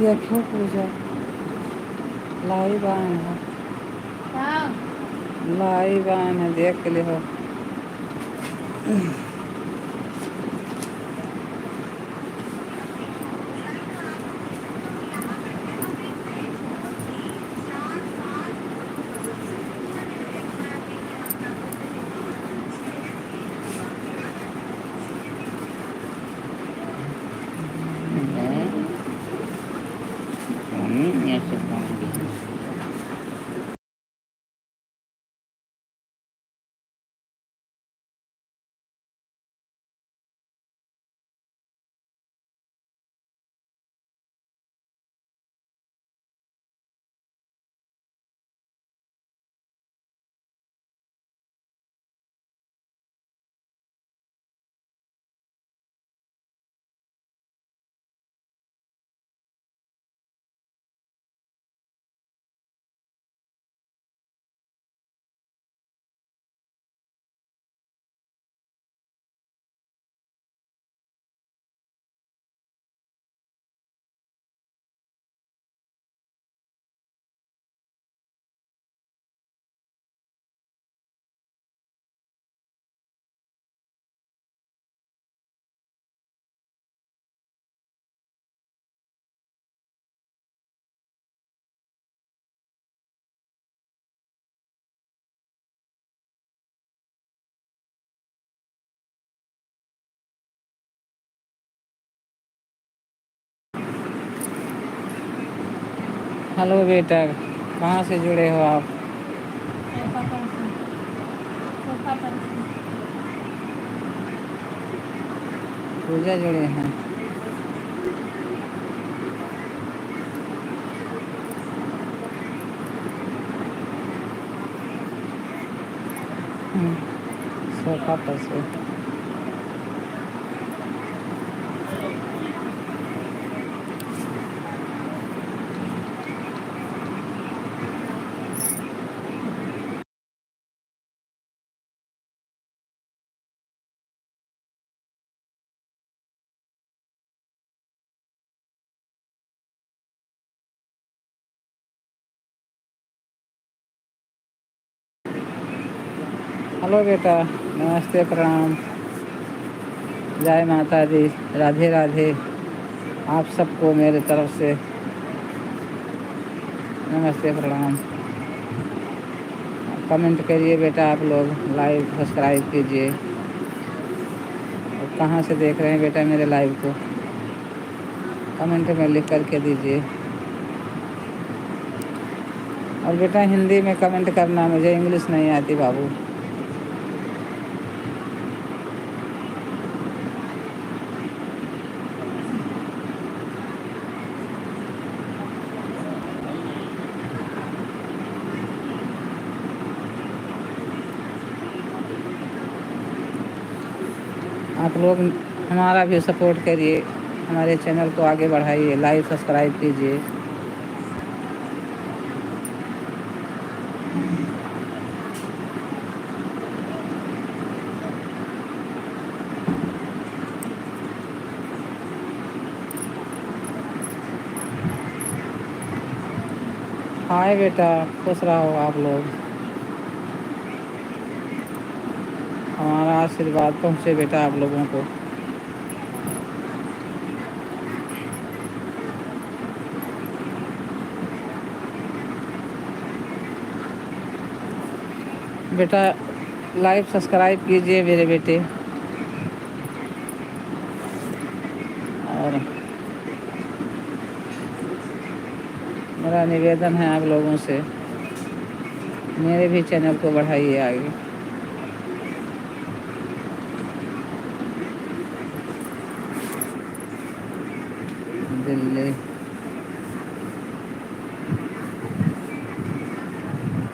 देखो पूजा लाइव आन है, लाइव आन है, देख ले हो। ऐसे हेलो बेटा, कहाँ से जुड़े हो आप? पूजा जुड़े हैं। सोफा पर से हेलो बेटा, नमस्ते, प्रणाम, जय माता दी, राधे राधे। आप सबको मेरे तरफ से नमस्ते, प्रणाम। कमेंट करिए बेटा, आप लोग लाइव सब्सक्राइब कीजिए। और कहाँ से देख रहे हैं बेटा मेरे लाइव को, कमेंट में लिख करके दीजिए। और बेटा हिंदी में कमेंट करना, मुझे इंग्लिश नहीं आती बाबू। आप लोग हमारा भी सपोर्ट करिए, हमारे चैनल को आगे बढ़ाइए, लाइव सब्सक्राइब कीजिए। हाय बेटा, खुश रहो आप लोग, हमारा आशीर्वाद पहुँचे बेटा आप लोगों को। बेटा लाइव सब्सक्राइब कीजिए मेरे बेटे। और मेरा निवेदन है आप लोगों से, मेरे भी चैनल को बढ़ाइए आगे। दिल्ली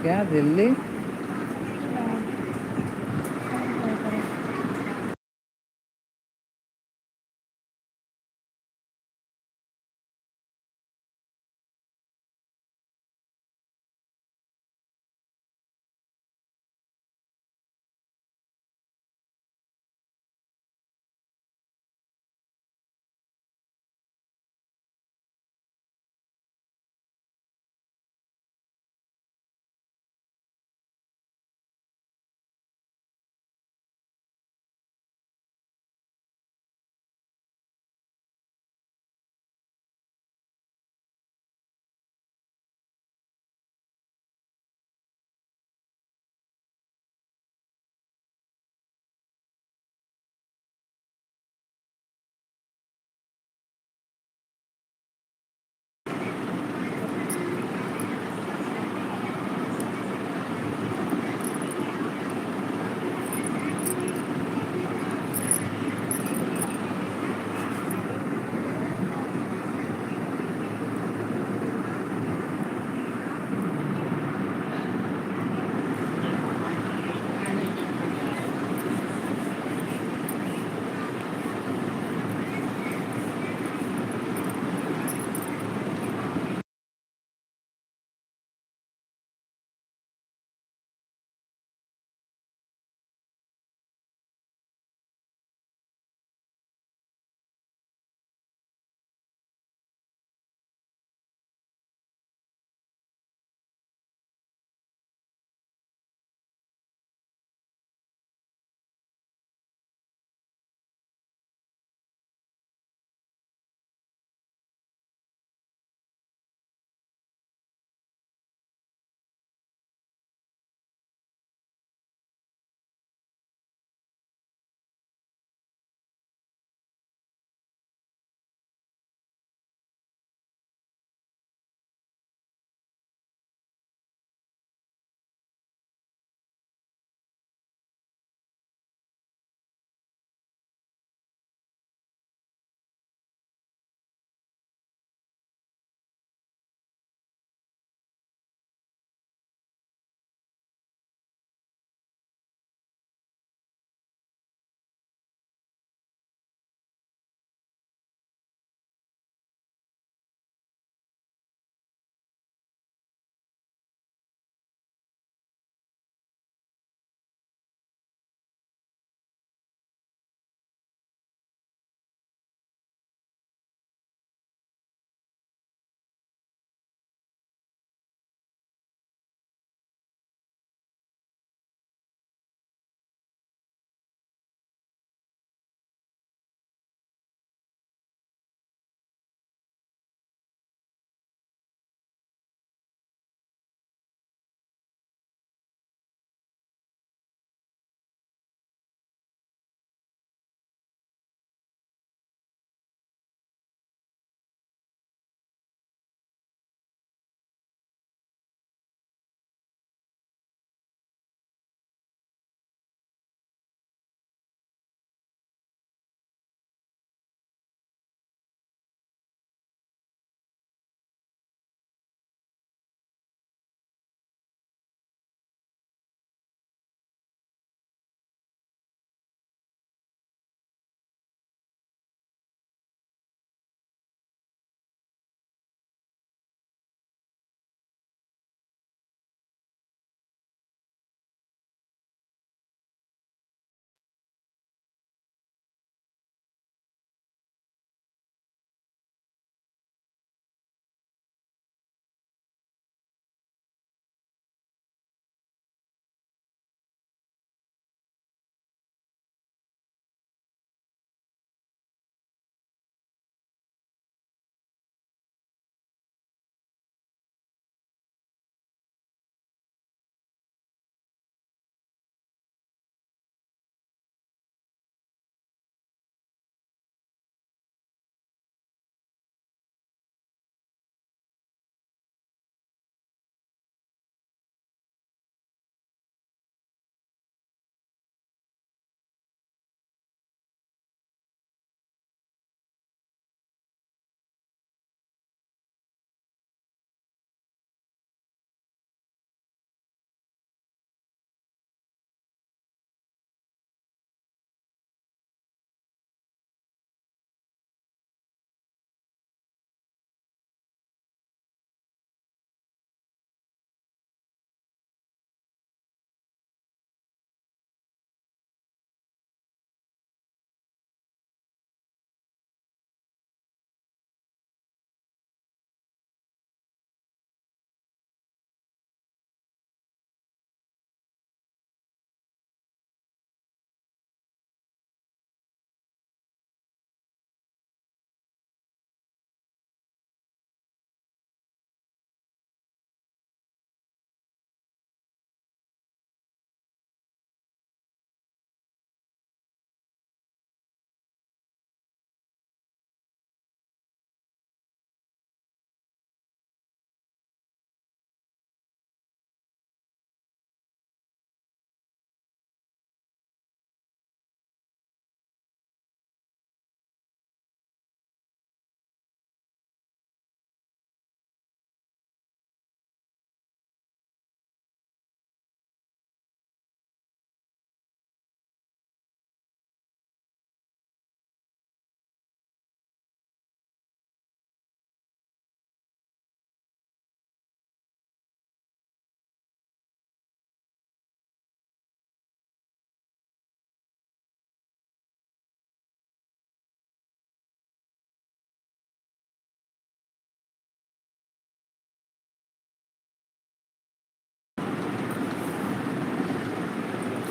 क्या दिल्ली?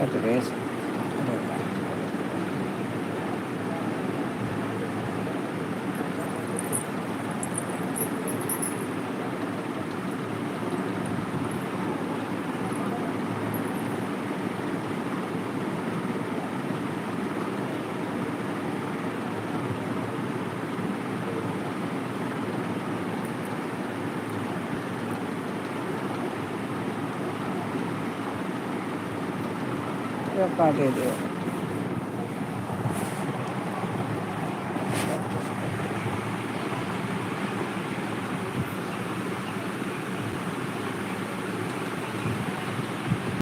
कट गए। काटे दो।